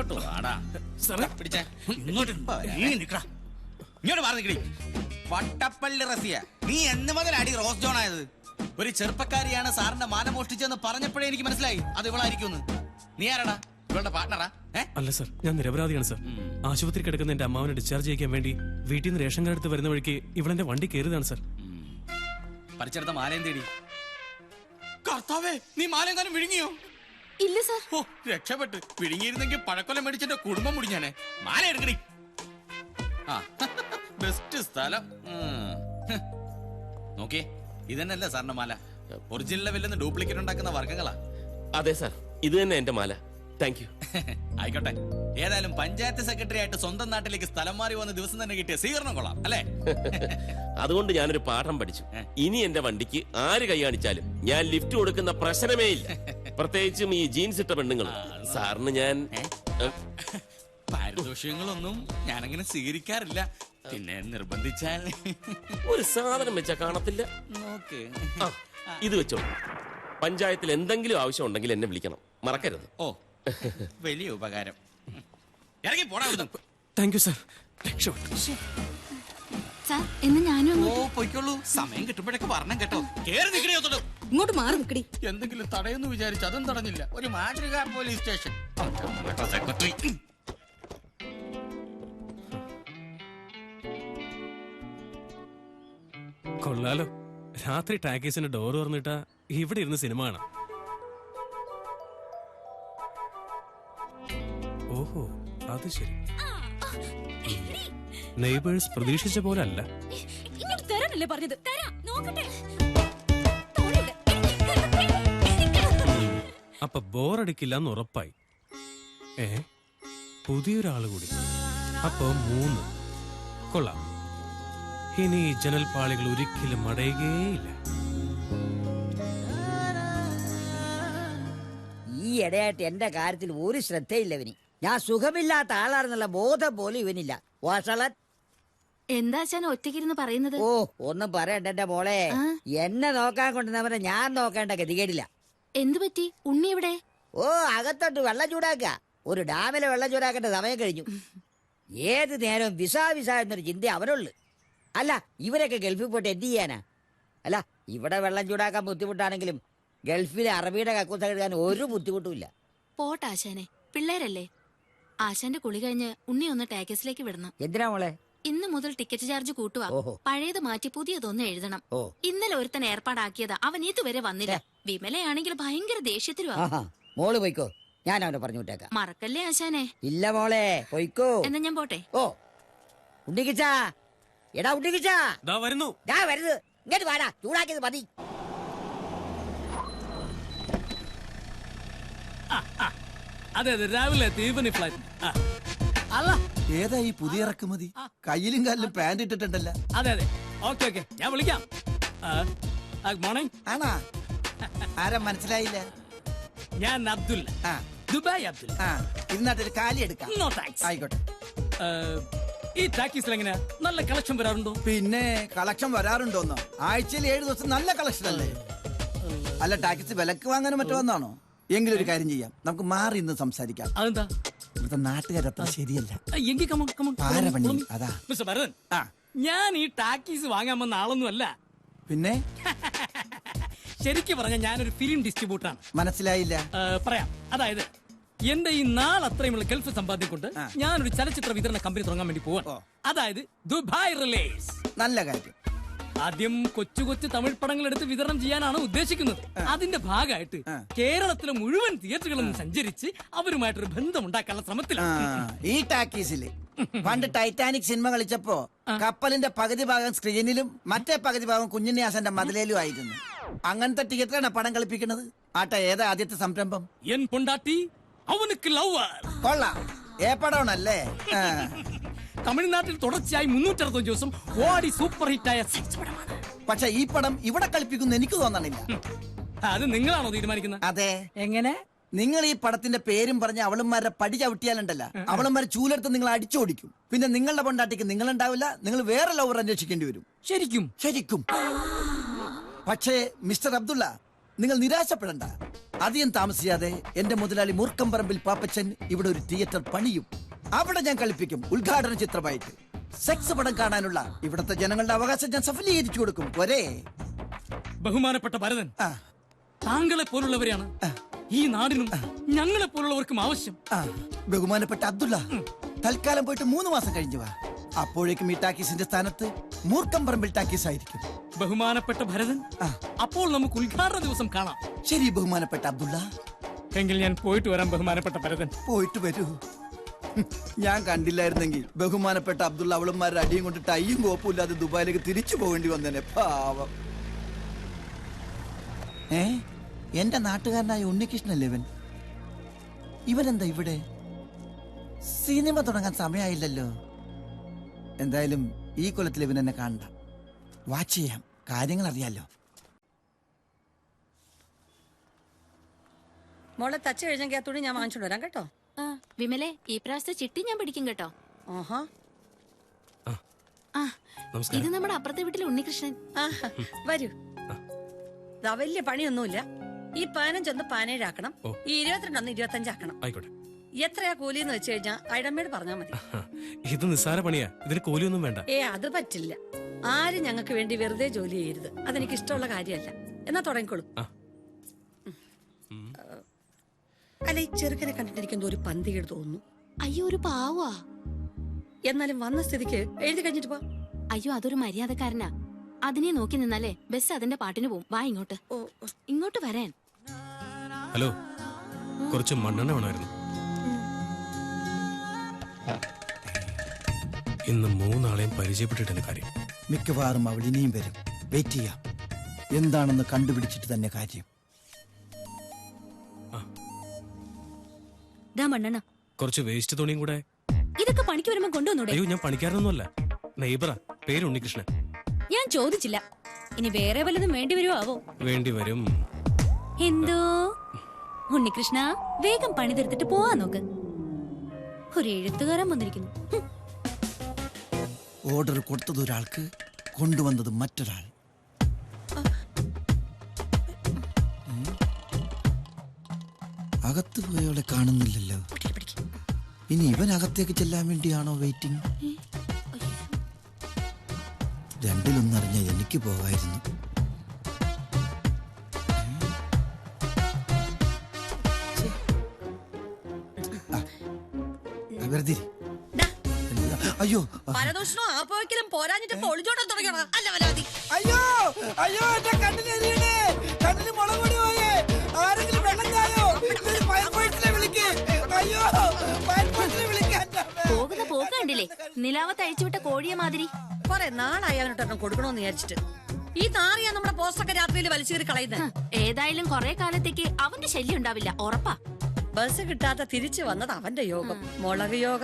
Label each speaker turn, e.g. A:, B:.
A: ഇങ്ങോട്ട് വാടാ. പിടിച്ചേ. ഇങ്ങോട്ട് മാറി നിൽക്കടി. വട്ടപ്പള്ളി റസിയ, നീ എന്ന് മുതൽ അടി റോസ് ജോൺ ആയത്? ഒരു ചെറുപ്പക്കാരിയാണ് സാറിന്റെ മാല മോഷ്ടിച്ചെന്ന് പറഞ്ഞപ്പോഴേ എനിക്ക് മനസ്സിലായി അത് ഇവളായിരിക്കും. നീ ആരാടാ? ഇവളുടെ പാർട്ണറാ?
B: അല്ല സർ, ഞാൻ നിരപരാധിയാണ് സർ. ആശുപത്രി കിടക്കുന്ന എന്റെ അമ്മാവനെ ഡിസ്ചാർജ് ചെയ്യാൻ വേണ്ടി വീട്ടിൽ നിന്ന് റേഷൻ കാർഡ് എടുത്ത് വരുന്ന വഴിക്ക് ഇവളെന്റെ വണ്ടി കയറിയതാണ് സർ.
A: പറിച്ചെടുത്ത മാലയും തേടി. കർത്താവേ, നീ മാലയെങ്ങാനും വിഴുങ്ങിയോ?
C: ഇല്ല സർ.
A: ഓ, രക്ഷപ്പെട്ട്. വിഴുങ്ങിയിരുന്നെങ്കിൽ പഴക്കൊല്ലം മേടിച്ചെന്റെ കുടുംബം മുടിഞ്ഞാനെ. മാല എടുക്കടി. ആ, ബെസ്റ്റ് സ്ഥലം. നോക്കിയേ, ഇതന്നെയല്ലേ സാറിന്റെ മാല? ഒറിജിനൽ ലെവലിൽ ഡ്യൂപ്ലിക്കേറ്റ് ഉണ്ടാക്കുന്ന വർഗ്ഗങ്ങളാ.
D: അതെ സാർ, ഇത് തന്നെ എന്റെ മാല. Thank you.
A: ആയിക്കോട്ടെ. ഏതായാലും പഞ്ചായത്ത് സെക്രട്ടറി ആയിട്ട് സ്വന്തം നാട്ടിലേക്ക് സ്ഥലം മാറി വന്ന ദിവസം തന്നെ കിട്ടിയ സ്വീകരണം കൊള്ളാം അല്ലേ?
D: അതുകൊണ്ട് ഞാനൊരു പാഠം പഠിച്ചു. ഇനി എന്റെ വണ്ടിക്ക് ആര് കൈ കാണിച്ചാലും ഞാൻ ലിഫ്റ്റ് കൊടുക്കുന്ന പ്രശ്നമേ ഇല്ല. പ്രത്യേകിച്ചും ഈ ജീൻസ് ഇട്ട പെണ്ണുങ്ങൾ. സാറിന് ഞാൻ
A: പാരിതോഷികങ്ങളൊന്നും ഞാനങ്ങനെ സ്വീകരിക്കാറില്ല. പിന്നെ നിർബന്ധിച്ചാൽ
D: ഒരു സാധനം വെച്ചാ കാണത്തില്ല.
A: നോക്ക്,
D: ഇത് വെച്ചോളൂ. പഞ്ചായത്തിൽ എന്തെങ്കിലും ആവശ്യം ഉണ്ടെങ്കിൽ എന്നെ വിളിക്കണം, മറക്കരുത്.
A: ഓ, വലിയ ഉപകാരം. ഇറങ്ങി പോടാ.
B: Thank you sir. രക്ഷപ്പെട്ടു.
C: സാർ, എന്ന് ഞാനും
A: ഓ, പൊയ്ക്കോളൂ. സമയം കിട്ടുമ്പോഴൊക്കെ പറഞ്ഞം കേട്ടോ. കേറി നിൽക്കണേ.
C: ഇങ്ങോട്ട് മാറി നിൽക്കടി.
A: എന്തെങ്കിലും തടയെന്ന് വിചാരിച്ചു, അതും തടഞ്ഞില്ല. ഒരു മാതൃകാ പോലീസ് സ്റ്റേഷൻ. സെക്രട്ടറി
B: കൊള്ളാലോ. രാത്രി ടാക്കീസിന്റെ ഡോർ തുറന്നിട്ടാ ഇവിടെ ഇരുന്ന് സിനിമ കാണാം. ഓഹോ, അത് ശരി. നെയ്ബേഴ്സ് പ്രതീക്ഷിച്ച പോലെ അല്ല.
C: ഇങ്ങോട്ട് തരാനല്ലേ പറഞ്ഞത്? നോക്കട്ടെ.
B: അപ്പൊ ബോറടിക്കില്ലെന്ന് ഉറപ്പായി. പുതിയൊരാള് കൂടി. അപ്പൊ 3. കൊള്ളാം. ഇനി ഈ ജനൽപാളികൾ ഒരിക്കലും അടയുകയില്ല.
E: ഈ ഇടയായിട്ട് എന്റെ കാര്യത്തിൽ ഒരു ശ്രദ്ധയില്ല ഇവന്. ഞാൻ സുഖമില്ലാത്ത ആളാണെന്നുള്ള ബോധം പോലും ഇവനില്ല.
C: എന്താ അച്ഛൻ ഒറ്റയ്ക്കിരുന്ന് പറയുന്നത്?
E: ഓ, ഒന്നും പറയണ്ട എന്റെ മോളെ. എന്നെ നോക്കാൻ കൊണ്ടുവന്നവരെ ഞാൻ നോക്കേണ്ട ഗതികേടില്ല.
C: എന്തു പറ്റി? ഉണ്ണി എവിടെ?
E: ഓ, അകത്തോട്ട് വെള്ളം ചൂടാക്ക. ഒരു ഡാമിലെ വെള്ളം ചൂടാക്കേണ്ട സമയം കഴിഞ്ഞു. ഏത് നേരവും വിസ എന്നൊരു ചിന്ത അവനുള്ളു. അല്ല, ഇവരൊക്കെ ഗൾഫിൽ പോയിട്ട് എന്ത് ചെയ്യാനാ? അല്ല, ഇവിടെ വെള്ളം ചൂടാക്കാൻ ബുദ്ധിമുട്ടാണെങ്കിലും ഗൾഫിലെ അറബിയുടെ കക്കൂസ് കഴുകാൻ ഒരു ബുദ്ധിമുട്ടുമില്ല.
C: പോട്ടാശാനെ, പിള്ളേരല്ലേ. ആശാന്റെ കുളി കഴിഞ്ഞ് ഉണ്ണി ഒന്ന് ടാക്കസിലേക്ക് വിടണം.
E: എന്തിനാ മോളെ?
C: ഇന്ന് മുതൽ ടിക്കറ്റ് ചാർജ് കൂട്ടുക. പഴയത് മാറ്റി പുതിയതൊന്ന് എഴുതണം. ഇന്നലെ ഒരുത്തൻ ഏർപ്പാടാക്കിയതാ, അവൻ ഇതുവരെ വന്നില്ല. വിമലയാണെങ്കിൽ ഭയങ്കര ദേഷ്യത്തിലുവാ.
E: മോള് പോയിക്കോ, ഞാൻ അവനെ പറഞ്ഞു വിട്ടേക്കാം.
C: മറക്കല്ലേ ആശാനെ.
E: ഇല്ല മോളെ, പോയിക്കോ.
C: എന്നാ ഞാൻ പോട്ടെ.
E: ഓ, ഉണ്ണിക്കിച്ചാ, എടാ ഉണ്ണിക്കിച്ചാ,
B: വരുന്നു.
E: വരുന്നത്. ഇങ്ങോട്ട് വാടാ, ചൂടാക്കിയത് മതി.
F: അതെ അതെ, രാവിലെ ഈവനിങ് ഫ്ലൈറ്റ്. അല്ല,
G: ഏതാ ഈ പുതിയ ഇറക്കുമതി? കയ്യിലും കാലിലും പാന്റ് ഇട്ടിട്ടുണ്ടല്ല.
F: അതെ അതെ, ഓക്കെ ഓക്കെ, ഞാൻ വിളിക്കാം. Good morning.
G: ആണാ? ആരാ മനസ്സിലായില്ല?
F: ഞാൻ അബ്ദുൽ, ദുബായ് അബ്ദുൽ.
G: ഇരുന്നാട്ടൊരു കാലി എടുക്കാം.
F: No thanks.
G: ആയിക്കോട്ടെ.
F: ഈ ടാക്കീസിൽ എങ്ങനെയാ, നല്ല കളക്ഷൻ വരാറുണ്ടോ?
G: പിന്നെ കളക്ഷൻ വരാറുണ്ടോന്നോ? ആഴ്ചയിൽ 7 ദിവസം നല്ല കളക്ഷൻ അല്ലേ? അല്ല, ടാക്സി വിലക്ക് വാങ്ങാനും മറ്റോ വന്നാണോ? എങ്കിലും ഒരു കാര്യം ചെയ്യാം, നമുക്ക് മാറി ഇന്ന് സംസാരിക്കാം.
F: അതെന്താ?
G: ഇവിടുത്തെ നാട്ടുകാരത്ര ശരിയല്ല.
F: എങ്കിൽ
G: അതാ
F: മിസ്റ്റർ ഭരതൻ, ഞാൻ ഈ ടാക്കീസ് വാങ്ങാൻ വന്ന ആളൊന്നും അല്ല.
G: പിന്നെ
F: ശരിക്കും പറഞ്ഞ ഞാനൊരു ഫിലിം ഡിസ്ട്രിബ്യൂട്ടറാണ്.
G: മനസ്സിലായില്ല.
F: പറയാം. അതായത് എന്റെ ഈ നാളത്രയുമുള്ള ഗൾഫ് സമ്പാദ്യം കൊണ്ട് ഞാനൊരു ചലച്ചിത്ര വിതരണ കമ്പനി തുടങ്ങാൻ വേണ്ടി പോവാണ്. അതായത് ദുബായ് റിലീസ്.
G: നല്ല കാര്യം.
F: ആദ്യം കൊച്ചു കൊച്ചു തമിഴ് പടങ്ങൾ എടുത്ത് വിതരണം ചെയ്യാനാണ് ഉദ്ദേശിക്കുന്നത്. അതിന്റെ ഭാഗമായിട്ട് കേരളത്തിലെ മുഴുവൻ തിയേറ്ററുകളും സഞ്ചരിച്ച് അവരുമായിട്ടൊരു ബന്ധമുണ്ടാക്കാനുള്ള ശ്രമത്തിലാണ്.
G: ഈ ടാക്കീസില് പണ്ട് ടൈറ്റാനിക് സിനിമ കളിച്ചപ്പോ കപ്പലിന്റെ പകുതി ഭാഗം സ്ക്രീനിലും മറ്റേ പകുതി ഭാഗം കുഞ്ഞുണ്ണിയാസന്റെ മതിലേലും ആയിരുന്നു. അങ്ങനത്തെ തിയേറ്ററാണ് പടം കളിപ്പിക്കുന്നത്. ആട്ടെ, ഏതാ ആദ്യത്തെ സംരംഭം?
F: എൻ പൊണ്ടാട്ടി അവനുക്ക് ലവർ.
G: കൊള്ളാം, ഏപ്പടമാണല്ലേ?
F: തമിഴ്നാട്ടിൽ തുടർച്ചയായി 365 ദിവസം ഓടി സൂപ്പർ ഹിറ്റായ സെക്സ് പടമാണ്.
G: പക്ഷെ ഈ പടം ഇവിടെ കളിപ്പിക്കുന്നു എനിക്ക് തോന്നണില്ല.
F: അത് നിങ്ങളാണോ തീരുമാനിക്കുന്നത്?
G: അതെ.
F: എങ്ങനെ?
G: നിങ്ങൾ ഈ പടത്തിന്റെ പേരും പറഞ്ഞ് അവളുമാരുടെ പടി ചവിട്ടിയാലുണ്ടല്ല, അവളുമാരെ ചൂലെടുത്ത് നിങ്ങൾ അടിച്ചോടിക്കും. പിന്നെ നിങ്ങളുടെ പൊണ്ടാട്ടിക്ക് നിങ്ങളുണ്ടാവില്ല, നിങ്ങൾ വേറെ ലവർ അന്വേഷിക്കേണ്ടി വരും.
F: ശരിക്കും?
G: ശരിക്കും. പക്ഷേ മിസ്റ്റർ അബ്ദുള്ള, നിങ്ങൾ നിരാശപ്പെടണ്ട. അധികം താമസിയാതെ എന്റെ മുതലാളി മൂർക്കമ്പറമ്പിൽ പാപ്പച്ചൻ ഇവിടെ ഒരു തിയേറ്റർ പണിയും. അവിടെ ഞാൻ കളിപ്പിക്കും ഉദ്ഘാടന ചിത്രമായിട്ട്. സെക്സ് പടം കാണാനുള്ള ഇവിടുത്തെ ജനങ്ങളുടെ അവകാശം ഞാൻ സഫലീകരിച്ചു കൊടുക്കും. പോരെ?
F: ബഹുമാനപ്പെട്ട ഭരതൻ, താങ്കളെ പോലുള്ളവരെയാണ് ഈ നാടിനും ഞങ്ങളെ പോലുള്ളവർക്കും ആവശ്യം.
G: ബഹുമാനപ്പെട്ട അബ്ദുള്ള, തൽക്കാലം പോയിട്ട് 3 മാസം കഴിഞ്ഞു വാ. അപ്പോഴേക്കും ഈ ടാക്കീസിന്റെ സ്ഥാനത്ത് മൂർക്കമ്പറമ്പിൽ ടാക്കീസ് ആയിരിക്കും.
F: ബഹുമാനപ്പെട്ട ഭരതൻ, അപ്പോൾ നമുക്ക് ഉദ്ഘാടന ദിവസം കാണാം.
G: ശരി ബഹുമാനപ്പെട്ട അബ്ദുള്ള.
F: എങ്കിൽ ഞാൻ പോയിട്ട് വരാം ബഹുമാനപ്പെട്ട ഭരതൻ.
G: പോയിട്ട് വരൂ. ഞാൻ കണ്ടില്ലായിരുന്നെങ്കിൽ ബഹുമാനപ്പെട്ട അബ്ദുള്ള അവളുമാരുടെ അടിയും കൊണ്ട് ടൈയും കോപ്പും ഇല്ലാതെ ദുബായിലേക്ക് തിരിച്ചു പോകേണ്ടി വന്നേനെ. പാവം. എന്റെ നാട്ടുകാരനായ ഉണ്ണികൃഷ്ണല്ലേ ഇവൻ? ഇവനെന്താ ഇവിടെ? സിനിമ തുടങ്ങാൻ സമയമായില്ലല്ലോ. എന്തായാലും ഈ കൊല്ലത്തിൽ ഇവൻ എന്നെ കാണണ്ട. വാച്ച് ചെയ്യാം, കാര്യങ്ങൾ അറിയാലോ.
H: മോളെ തച്ച് കഴിഞ്ഞെങ്കിൽ ആ തുണി ഞാൻ വാങ്ങിച്ചോണ്ട് വരാം കേട്ടോ.
C: വിമലെ, ഈ പ്രാവശ്യത്തെ ചിട്ടി ഞാൻ പിടിക്കും കേട്ടോ.
H: ആഹാ,
C: ഇത് നമ്മുടെ അപ്പുറത്തെ വീട്ടിലെ ഉണ്ണികൃഷ്ണൻ.
H: ആഹാ, വരൂ. ദാ വലിയ പണിയൊന്നുമില്ല. ഈ 15 17 ആക്കണം, ഈ 22 25 ആക്കണം.
B: ആയിക്കോട്ടെ.
H: എത്രയാ കൂലിന്ന് വെച്ച് കഴിഞ്ഞാ ഐഡമ്മയോട് പറഞ്ഞാ മതി.
B: ഇത് നിസ്സാര പണിയാ, ഇതിന് കൂലിയൊന്നും വേണ്ട.
H: അത് പറ്റില്ല. ആരും ഞങ്ങൾക്ക് വേണ്ടി വെറുതെ ജോലി ചെയ്യരുത്. അതെനിക്ക് ഇഷ്ടമുള്ള കാര്യമല്ല. എന്നാ തുടങ്ങിക്കോളൂ. അല്ല, ഈ ചെറുക്കനെ കണ്ടിട്ട് എനിക്ക് എന്തോ ഒരു പന്തികേട് തോന്നുന്നു.
C: അയ്യോ, ഒരു പാവാ.
H: എന്നാലും വന്ന സ്ഥിതിക്ക് എഴുതി കഴിഞ്ഞിട്ട് പോ.
C: അയ്യോ, അതൊരു മര്യാദക്കാരനാ. അതിനെ നോക്കി നിന്നാലേ ബസ് അതിന്റെ പാട്ടിന് പോവും. വാ ഇങ്ങോട്ട്. ഇങ്ങോട്ട് വരാൻ.
B: ഹലോ, കുറച്ച് മണ്ണെണ്ണ വേണമായിരുന്നു. ഇന്ന് 3 ആളെയും പരിചയപ്പെട്ടിട്ടെന്റെ കാര്യം.
G: മിക്കവാറും അവൾ ഇനിയും വരും. വെയിറ്റ് ചെയ്യാം. എന്താണെന്ന് കണ്ടുപിടിച്ചിട്ട് തന്നെ കാര്യം.
C: മണ്ണെണ്ണ
B: കുറച്ച് വേസ്റ്റ് തുണിയും കൂടെ.
C: ഇതൊക്കെ പണിക്ക് വരുമ്പോ കൊണ്ടുവന്നൂടെ?
B: അയ്യോ, ഞാൻ പണിക്കാരനൊന്നുമല്ല, നെയ്ബറാ. പേര് ഉണ്ണികൃഷ്ണൻ.
C: ഞാൻ ചോദിച്ചില്ല. ഇനി വേറെ വല്ലതും വേണ്ടി വരുമോ ആവോ?
B: വേണ്ടി വരും.
C: എന്തോ ഉണ്ണികൃഷ്ണ, വേഗം പണി തീർത്തിട്ട് പോവാ നോക്ക്. ഒരു എഴുത്തുകാരൻ വന്നിരിക്കുന്നു.
G: ഓർഡർ കൊടുത്തത് ഒരാൾക്ക്, കൊണ്ടുവന്നത് മറ്റൊരാൾ. അകത്ത് പോയവളെ കാണുന്നില്ലല്ലോ. ഇനി ഇവൻ അകത്തേക്ക് ചെല്ലാൻ വേണ്ടിയാണോ വെയിറ്റിംഗ്? രണ്ടിലൊന്നറിഞ്ഞ എനിക്ക് പോകായിരുന്നു. വെറുതെ അയ്യോ
H: പരദൂഷണോ ആപ്പോഴെങ്കിലും പോരാഞ്ഞിട്ട് പൊളിച്ചോടാൻ തുടങ്ങിയോ? അല്ല വരാതി.
G: അയ്യോ അയ്യോ, എന്റെ കണ്ണിലെരിയണേ, കണ്ണിന് മുളക് പൊടി പോയേ. ആരെങ്കിലും വെള്ളം ചായോ? ഫയർഫോഴ്സിനെ വിളിക്ക്. അയ്യോ, ഫയർഫോഴ്സിനെ വിളിക്കാൻ.
C: പോകുന്ന പോക്ക് കണ്ടില്ലേ? നിലാവത്ത് അഴിച്ചുവിട്ട കോഴിയെ മാതിരി.
H: കൊറേ നാളായി അവനോട്ടൊരെണ്ണം കൊടുക്കണോന്ന് വിചാരിച്ചിട്ട്. ഈ നാറിയാ നമ്മുടെ പോസ്റ്റൊക്കെ രാത്രിയിൽ വലിച്ചേറി കളയുന്നത്.
C: ഏതായാലും കുറെ കാലത്തേക്ക് അവന്റെ ശല്യം ഉണ്ടാവില്ല, ഉറപ്പാ.
H: ബസ് കിട്ടാത്ത തിരിച്ചു വന്നത് അവന്റെ യോഗം, മുളക് യോഗം.